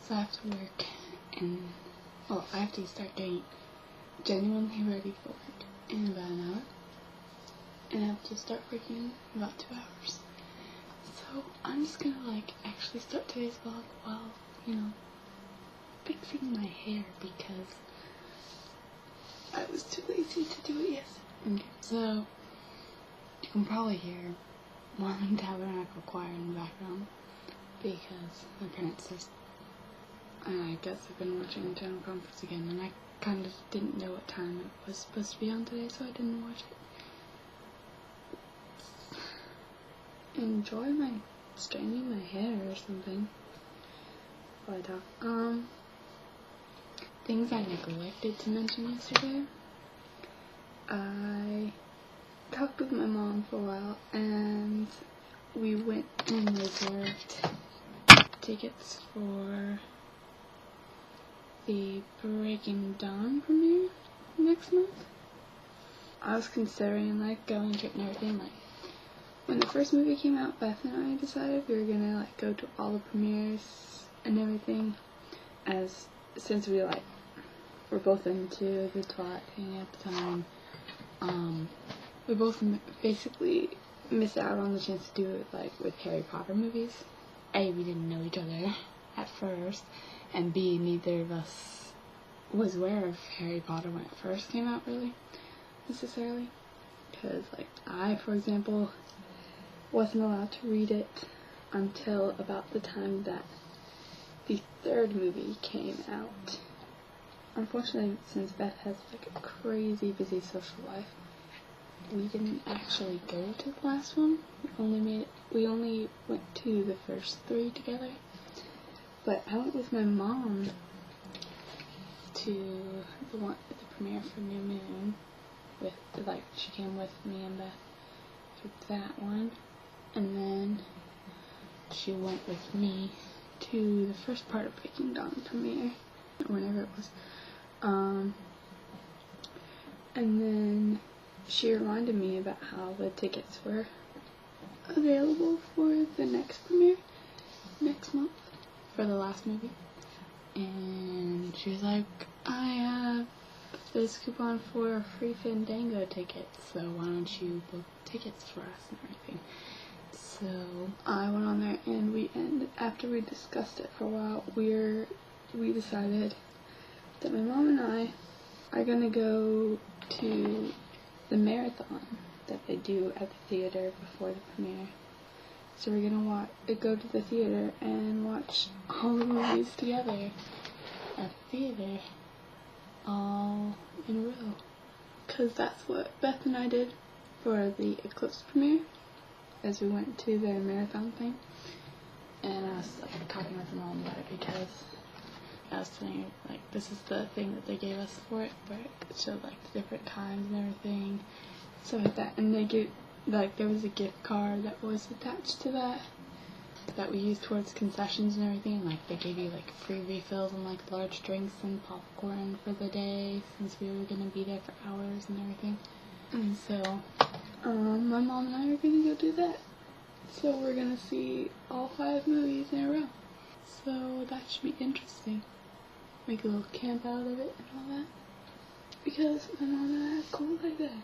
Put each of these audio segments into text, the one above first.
So I have to work, and, well, I have to start getting genuinely ready for work in about an hour, and I have to start working in about 2 hours. So I'm just gonna, like, actually start today's vlog while, you know, fixing my hair, because I was too lazy to do it yesterday. Okay, so you can probably hear Mom and Tabernacle Choir in the background, because my parents just, I guess I've been watching the General Conference again, and I kind of didn't know what time it was supposed to be on today, so I didn't watch it. Enjoy my straightening my hair or something while I talk. Things I neglected to mention yesterday. I talked with my mom for a while, and we went and reserved tickets for the Breaking Dawn premiere next month. I was considering, like, going to it and everything. Like, when the first movie came out, Beth and I decided we were gonna, like, go to all the premieres and everything, since we, like, were both into the Twilight thing at the time. We both basically missed out on the chance to do it, like, with Harry Potter movies. A, we didn't know each other at first, and B, neither of us was aware of Harry Potter when it first came out, really, necessarily. Because, like, I, for example, wasn't allowed to read it until about the time that the third movie came out. Unfortunately, since Beth has, like, a crazy busy social life, we didn't actually go to the last one. We only went to the first 3 together. But I went with my mom to the premiere for New Moon. She came with me and Beth to that one, and then she went with me to the first part of Breaking Dawn premiere, whenever it was. And then she reminded me about how the tickets were available for the next premiere next month for the last movie, and she was like, I have this coupon for free Fandango tickets, so why don't you book tickets for us and everything. So I went on there, and after we discussed it for a while, we decided that my mom and I are gonna go to the marathon that they do at the theater before the premiere. So we're gonna go to the theater and watch all the movies together at the theater, all in a row. Because that's what Beth and I did for the Eclipse premiere, as we went to the marathon thing. And I was, like, talking with my mom about it, because I was telling her, like, this is the thing that they gave us for it, where it showed, like, the different times and everything, stuff like that. And they gave, like, there was a gift card that was attached to that we used towards concessions and everything. Like, they gave you, like, free refills and, like, large drinks and popcorn for the day, since we were gonna be there for hours and everything. And so, my mom and I are gonna go do that. So we're gonna see all 5 movies in a row. So that should be interesting. Make a little camp out of it and all that. Because my mom and I are cool like that.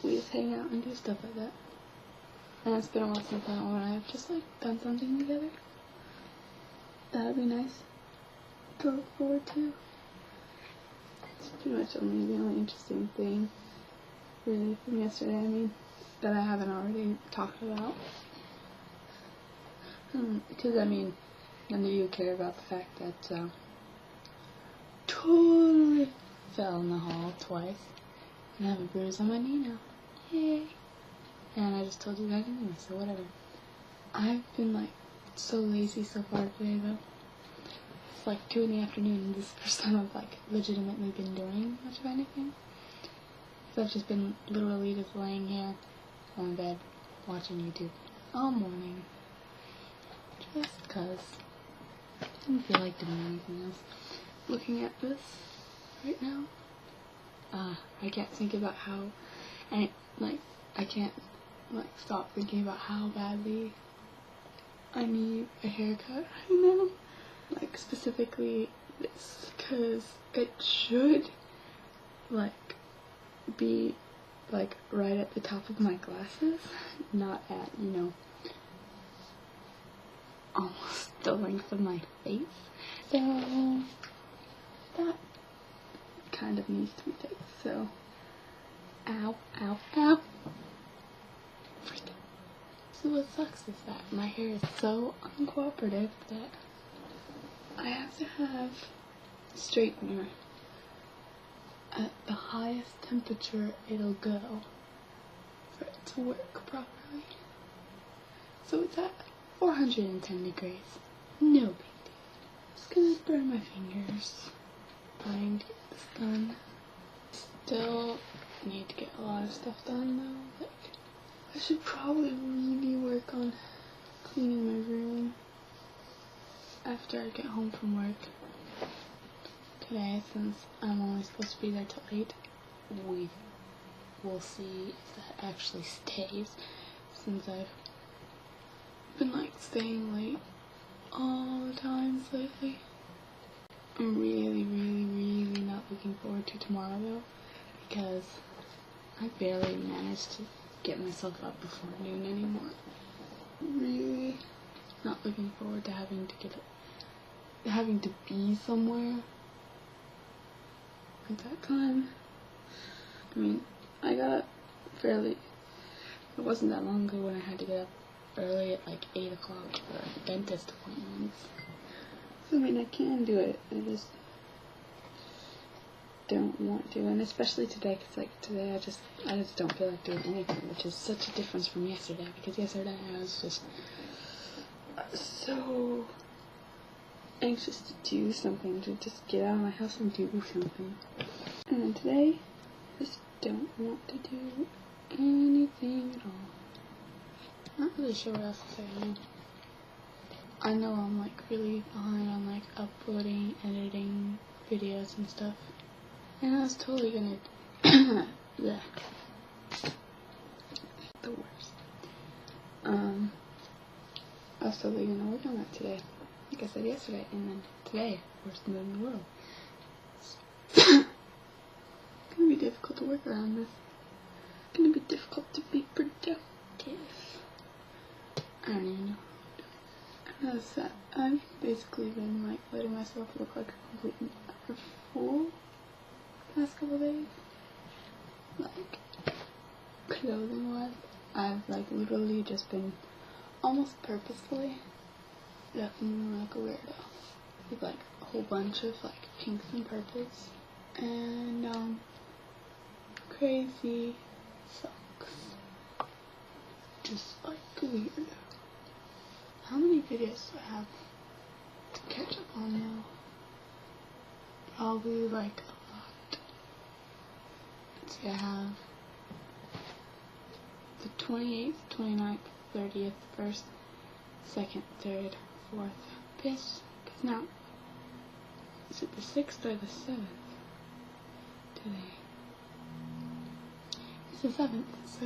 We just hang out and do stuff like that. And it's been a while since my mom and I have just, like, done something together. That would be nice to look forward to. It's pretty much the only interesting thing, really, from yesterday, that I haven't already talked about. Because, none of you care about the fact that, totally fell in the hall twice, and I have a bruise on my knee now. Yay! And I just told you that anyway, so whatever. I've been, like, so lazy so far today, though. It's like 2 in the afternoon, and this is the first time I've, like, legitimately been doing much of anything. So I've just been literally just laying here on bed watching YouTube all morning. Just 'cause I didn't feel like doing anything else. Looking at this right now, I can't think about how, I can't, stop thinking about how badly I need a haircut right now. like specifically this, because it should like be like right at the top of my glasses, not at, you know, almost the length of my face. So that kind of needs to be fixed. So ow, ow, ow. So what sucks is that my hair is so uncooperative that I have to have a straightener at the highest temperature it'll go for it to work properly. So it's at 410 degrees. No big deal. Just gonna burn my fingers trying to get this done. Still need to get a lot of stuff done though. Like, I should probably really work on cleaning my room after I get home from work. Today, since I'm only supposed to be there till 8, we will see if that actually stays, since I've been like staying late all the times lately. I'm really not looking forward to tomorrow though, because I barely managed to get myself up before noon anymore. Really not looking forward to having to be somewhere at that time. I mean, I got up fairly, it wasn't that long ago when I had to get up early at like 8 o'clock for dentist appointments. So I mean, I can do it, I just don't want to, and especially today, because like today I just don't feel like doing anything, which is such a difference from yesterday, because yesterday I was just so anxious to do something, to just get out of my house and do something. And then today, I just don't want to do anything at all. Not really sure what else to say. I know I'm like really behind on like uploading, editing videos and stuff. And I was totally gonna yeah. The worst. I was totally gonna work on that today. Like I said yesterday, and then today, worst mood in the world. It's gonna be difficult to work around this. It's gonna be difficult to be productive. I don't even know. I noticed that I've basically been like letting myself look like a complete fool the past couple days. Like, clothing wise, I've like literally just been almost purposefully looking like a weirdo with like a whole bunch of like pinks and purples and crazy socks, just like weird. How many videos do I have to catch up on now? Probably like a lot. Let's see, I have the 28th, 29th, 30th, 1st, 2nd, 3rd, 4th, 5th, because now, is it the 6th or the 7th today? It's the 7th, so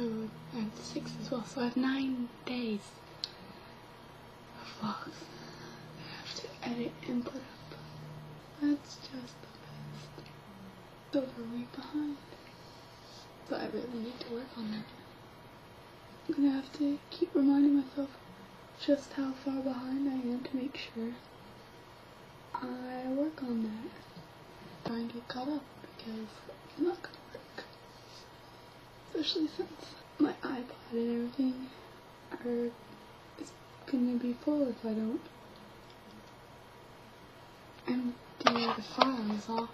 I have the 6th as well, so I have 9 days of vlogs that I have to edit and put up. That's just the best. So we're way behind. But I really need to work on that. I'm gonna have to keep reminding myself just how far behind I am to make sure I work on that. Try and get caught up, because it's not gonna work. Especially since my iPod and everything is gonna be full if I don't empty the files off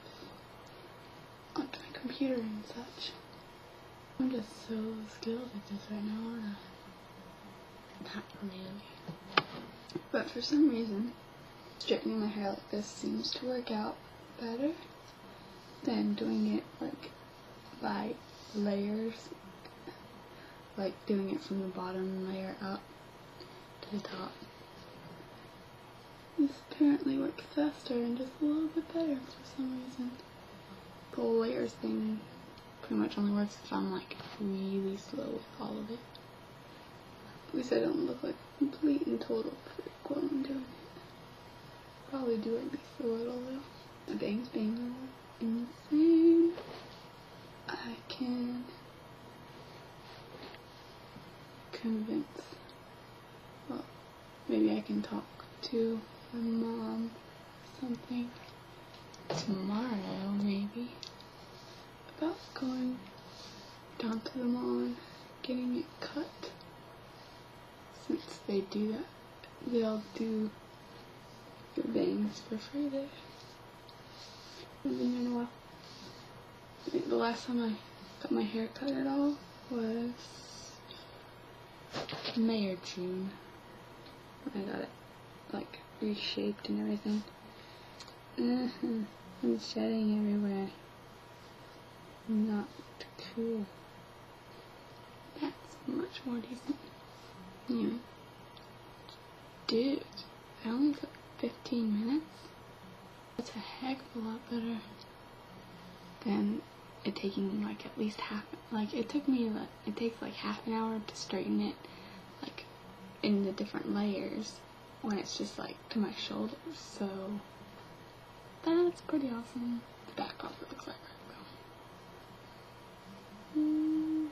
onto my computer and such. I'm just so skilled at this right now, aren't I? Not really. But for some reason, straightening my hair like this seems to work out better than doing it like by layers, like doing it from the bottom layer up to the top. This apparently works faster and just a little bit better for some reason. The whole layers thing pretty much only works if I'm like really slow with all of it. At least I don't look like a complete and total freak while I'm doing probably do at least a little though. My bangs being insane. I can convince, well, maybe I can talk to my mom or something tomorrow, maybe, about going down to the mall and getting it cut. Since they do that, they'll do your bangs for free there. I haven't been there in a while. I think the last time I got my hair cut at all was May or June. I got it like reshaped and everything. I'm shedding everywhere. Not cool. That's much more decent. Yeah. Dude, I only took 15 minutes? That's a heck of a lot better than it taking like at least it takes like half an hour to straighten it, like in the different layers when it's just like to my shoulders, so that's pretty awesome. The back probably looks like right now.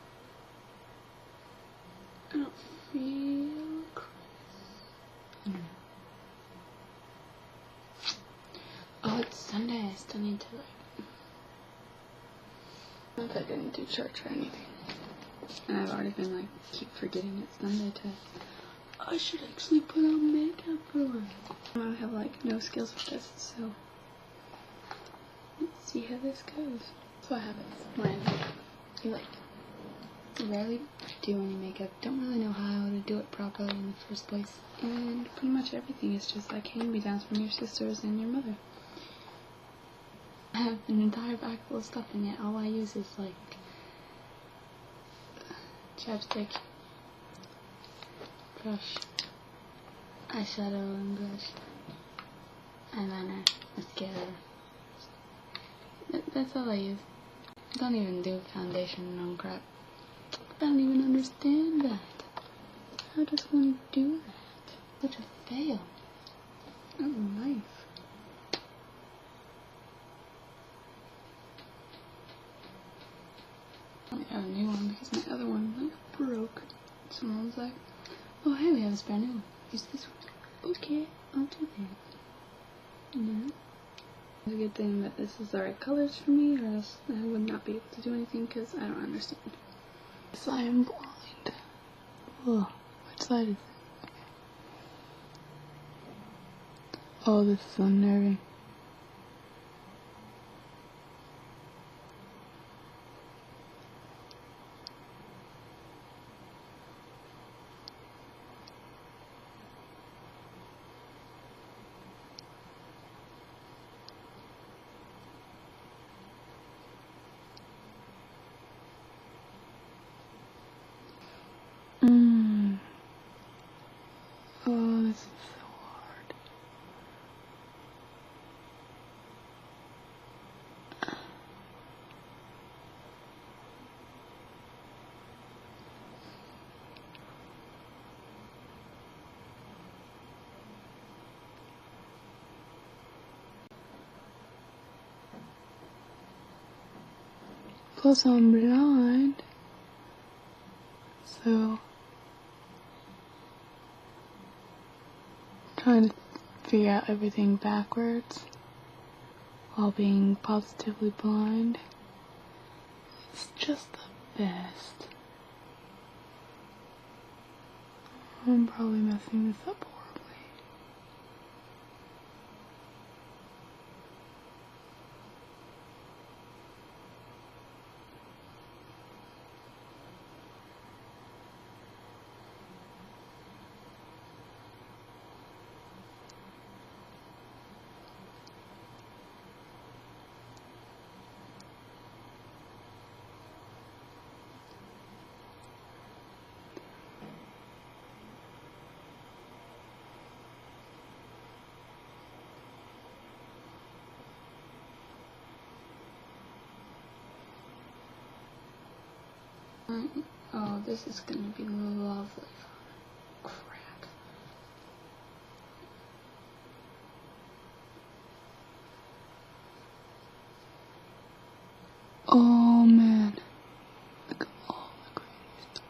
I don't feel crazy. Oh, it's Sunday. I still need to not that I didn't do church or anything. And I've already been keep forgetting it's Sunday I should actually put on makeup for one. I have no skills with this, so let's see how this goes. That's what happens when you rarely do any makeup, don't really know how to do it properly in the first place, and pretty much everything is just hand-me-downs from your sisters and your mother. I have an entire bag full of stuff, and yet all I use is chapstick, brush, eyeshadow and brush, eyeliner, mascara. That's all I use. I don't even do foundation and crap. I don't even understand that. How does one do that? Such a fail. Oh, life. I got a new one because my other one broke. Someone's like, oh hey, we have this brand new one. Use this one. Okay, I'll do that. Yeah. It's a good thing that this is the right colors for me, or else I would not be able to do anything because I don't understand. So I am blind. Oh, which side is it? Okay. Oh, this is so unnerving. Oh, this is so hard. Plus I'm blind, so trying to figure out everything backwards while being positively blind. It's just the best. I'm probably messing this up horribly. Oh, this is gonna be lovely. Crap. Oh man. Look at all the craters.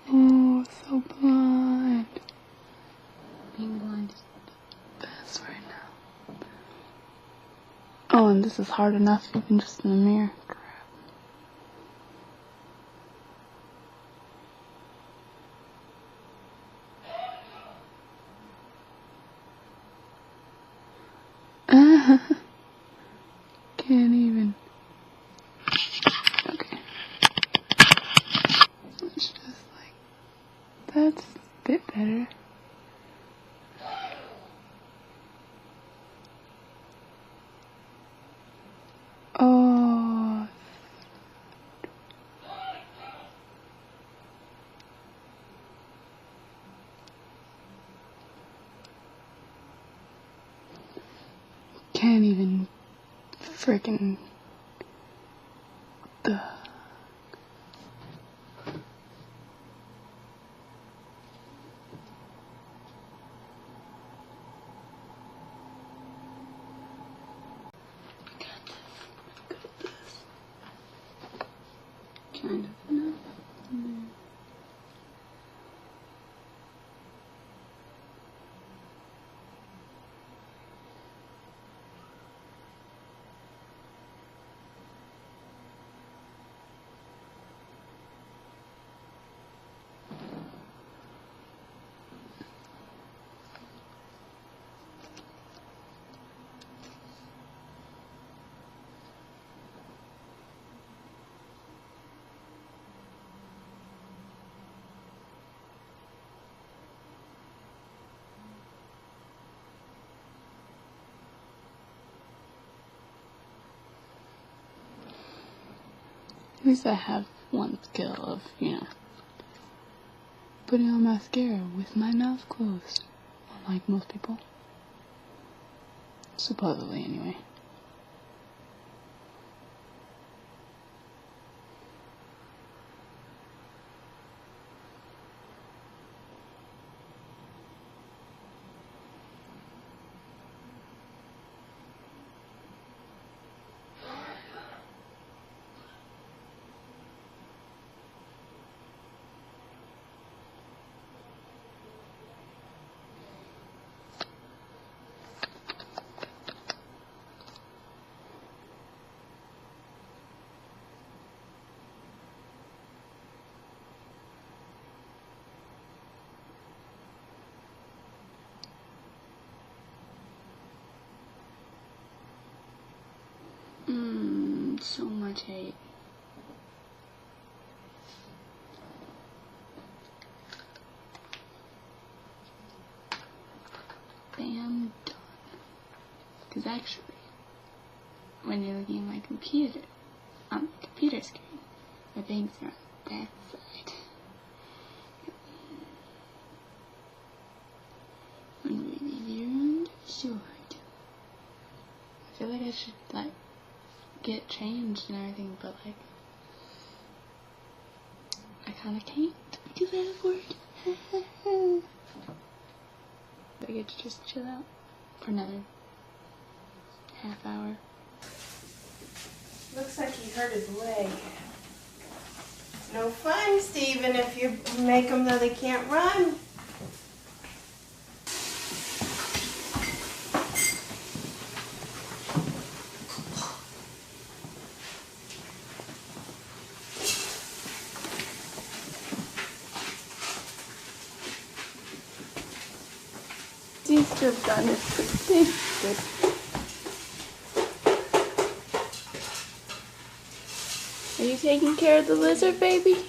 Oh, so blind. Being blind is the best right now. Oh, and this is hard enough even just in the mirror. Crap. Can't even. Okay. It's just like, that's a bit better. Oh. Can't even freaking. Duh. Kind of enough. At least I have one skill of, putting on mascara with my mouth closed. Unlike most people. Supposedly, anyway. So much hate. Bam, done. Because actually, when you're looking at my computer, on the computer screen, my bangs are on that side. And really ruined short. I feel like I should, get changed and everything, but, I kinda can't because I have work. I get to just chill out for another half hour. Looks like he hurt his leg. No fun, Steven, if you make them though they can't run. Seems to have done it pretty good. Are you taking care of the lizard, baby?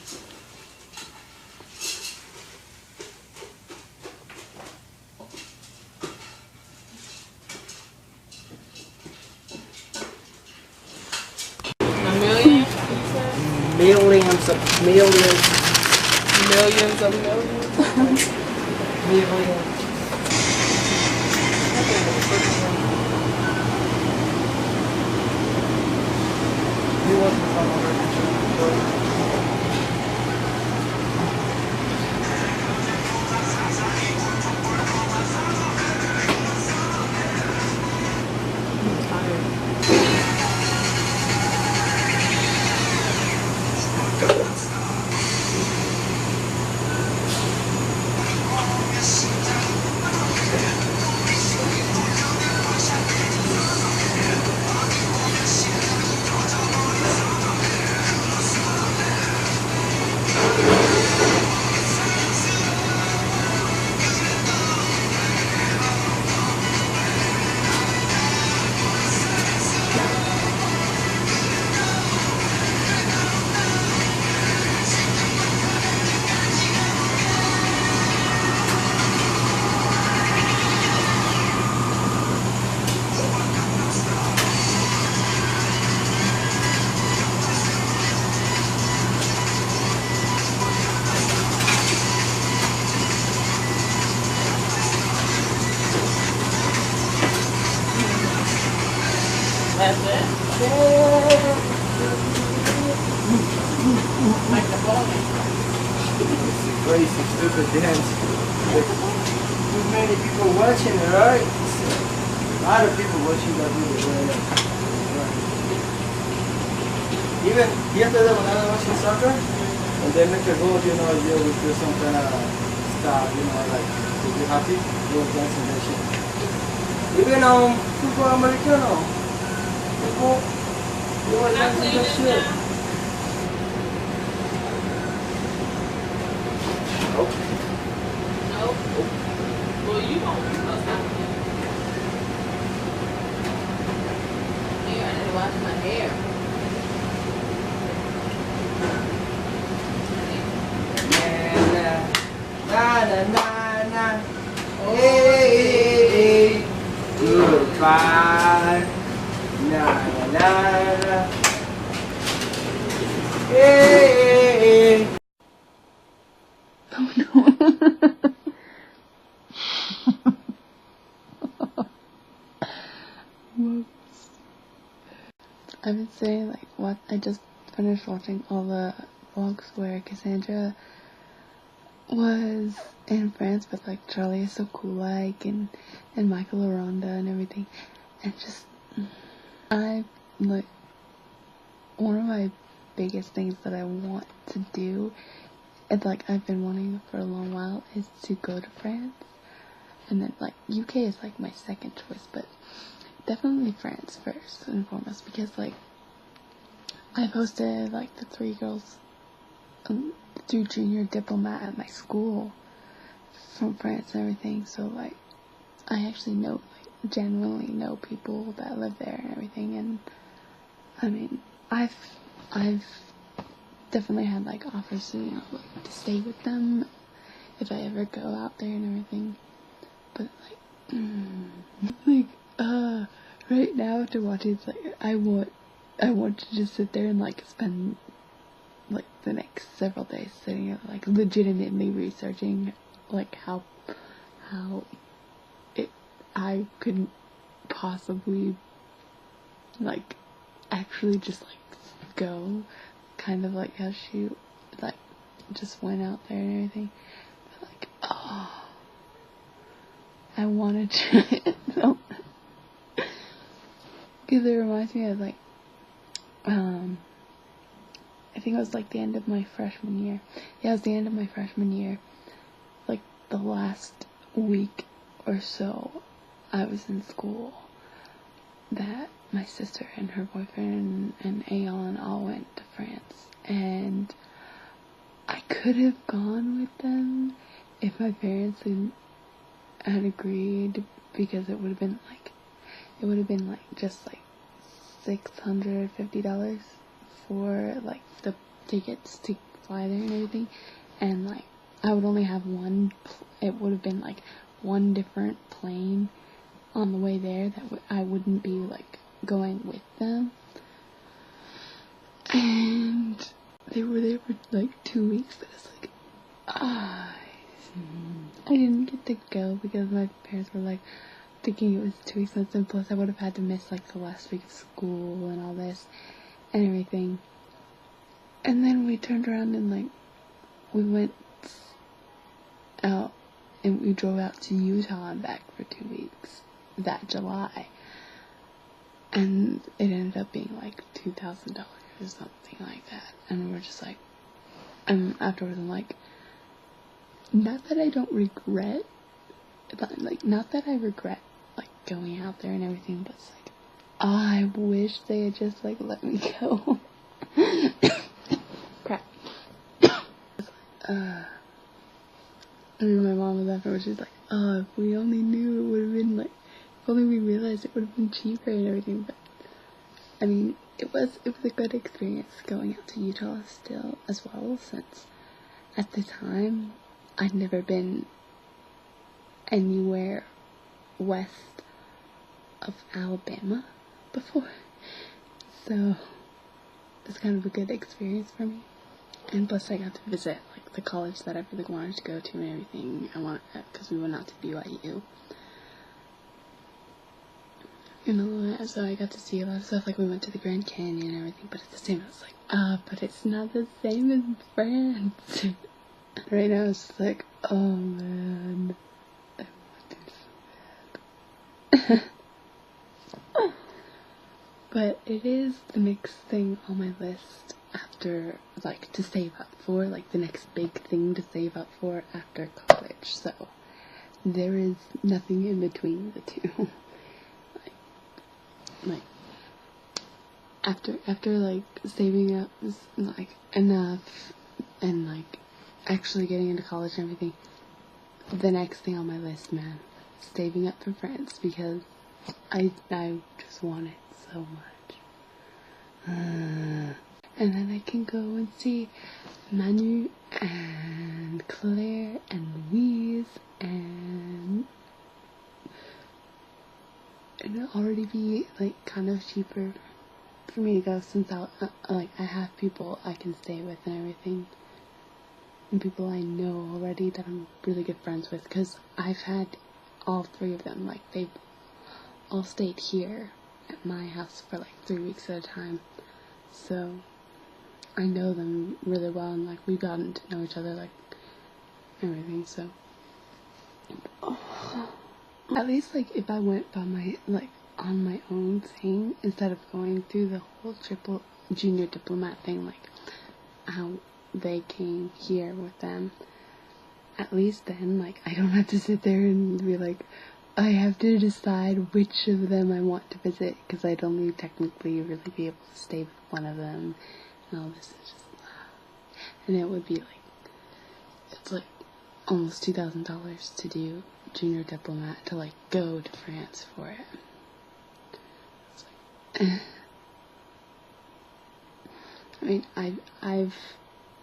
Millions of millions. Millions of millions. Millions. He was in some other picture. That's it? Like the bowling. It's a crazy, stupid dance. Too many people watching it, right? A lot of people watching that video. Right. Even yesterday when I was watching soccer, and they make a goal, you know, they would do some kind of stuff, you know, like to be happy, they were dancing that shit. Even football americano, football, they were dancing that shit. Nope. Nope. Well, you gonna stop it. Yeah, I need to wash my hair. Na na na na. Hey, goodbye. Na na na na. Hey. Oh no. Whoops. I would say, like, what I just finished watching all the vlogs where Cassandra was in France with, like, Charlie is so cool, like, and Michael Aranda and everything. And just, like, one of my biggest things that I want to do, and, like, I've been wanting for a long while, is to go to France. And then, like, UK is, like, my second choice, but definitely France first and foremost, because, like, I've hosted, like, the 3 girls through junior diplomat at my school from France and everything, so, like, I actually know, like, genuinely know people that live there and everything, and, I mean, I've definitely had, like, offers to, you know, like, to stay with them if I ever go out there and everything, but, like, right now to watch it, it's like, I want to just sit there and, like, spend, like, the next several days sitting there, like, legitimately researching, like, how I couldn't possibly, like, actually just, like, go, kind of like how she, like, just went out there and everything, but, like, oh, I wanted to, so, because it reminds me of, like, I think it was, like, the end of my freshman year. Yeah, it was the end of my freshman year. Like, the last week or so I was in school, that my sister and her boyfriend and Aeon all went to France. And I could have gone with them if my parents had agreed, because it would have been, like, just, like, $650 for, like, the tickets to fly there and everything, and, like, I would only have it would have been, like, one different plane on the way there that I wouldn't be, like, going with them, and they were there for, like, 2 weeks, but it's like, I didn't get to go because my parents were, like, thinking it was too expensive, plus I would have had to miss, like, the last week of school and all this, and everything. And then we turned around and, like, we went out and we drove out to Utah and back for 2 weeks that July. And it ended up being like $2,000 or something like that. And we're just like, and afterwards I'm like, not that I don't regret, but like, not that I regret like going out there and everything, but it's like, I wish they had just like let me go. Crap. I mean, my mom was afterwards, she's like, oh, if we only knew, it would have been like, if only we realized it would have been cheaper and everything. But I mean, it was a good experience going out to Utah still as well, since at the time I'd never been anywhere west of Alabama before, so it's kind of a good experience for me. And plus I got to visit like the college that I really wanted to go to and everything. Because we went out to BYU and all that, so I got to see a lot of stuff. Like we went to the Grand Canyon and everything, but at the same time I was like, but it's not the same as France. Right now it's just like, oh man, I want it so bad. But it is the next thing on my list after, like, to save up for, like, the next big thing to save up for after college. So there is nothing in between the two. like after like saving up like enough and like actually getting into college and everything, the next thing on my list, man, saving up for France, because I just want it so much. And then I can go and see Manu and Claire and Louise, and it'll already be like kind of cheaper for me to go, since I have people I can stay with and everything, and people I know already that I'm really good friends with, because I've had all 3 of them, like they've all stayed here at my house for like 3 weeks at a time, so I know them really well, and like we've gotten to know each other, like everything. So at least like if I went by my on my own thing, instead of going through the whole junior diplomat thing, like how they came here with them, at least then like I don't have to sit there and be like, I have to decide which of them I want to visit, because I'd only technically really be able to stay with one of them, and all this is just, and it would be like, it's like almost $2,000 to do junior diplomat, to like go to France for it. It's like, I mean, I've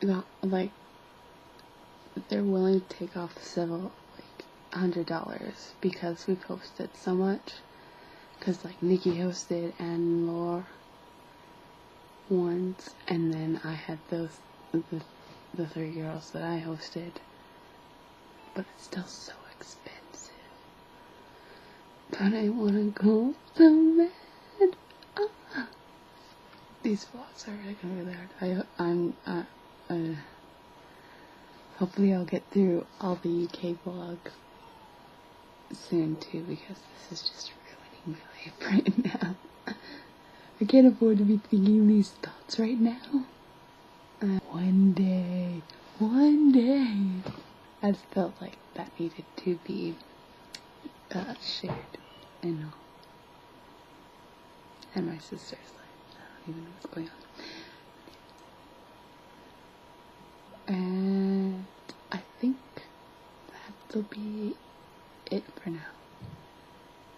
got like, they're willing to take off the civil $100 because we posted so much, because like Nikki hosted and Laura once, and then I had the 3 girls that I hosted, but it's still so expensive. But I want to go so bad. These vlogs are really gonna be really hard. Hopefully I'll get through all the UK vlogs soon too, because this is just ruining my life right now. I can't afford to be thinking these thoughts right now. One day, I just felt like that needed to be shared and all. And my sister's like, I don't even know what's going on. And I think that'll be it for now,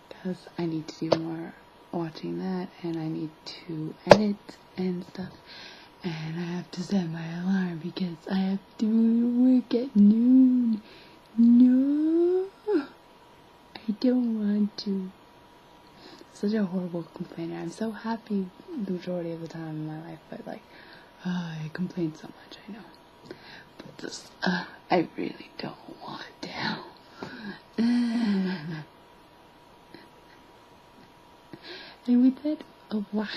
because I need to do more watching that, and I need to edit and stuff, and I have to set my alarm because I have to work at noon. No, I don't want to. Such a horrible complainer. I'm so happy the majority of the time in my life, but like, I complain so much, I know. But just, I really don't want to. And with that, au revoir.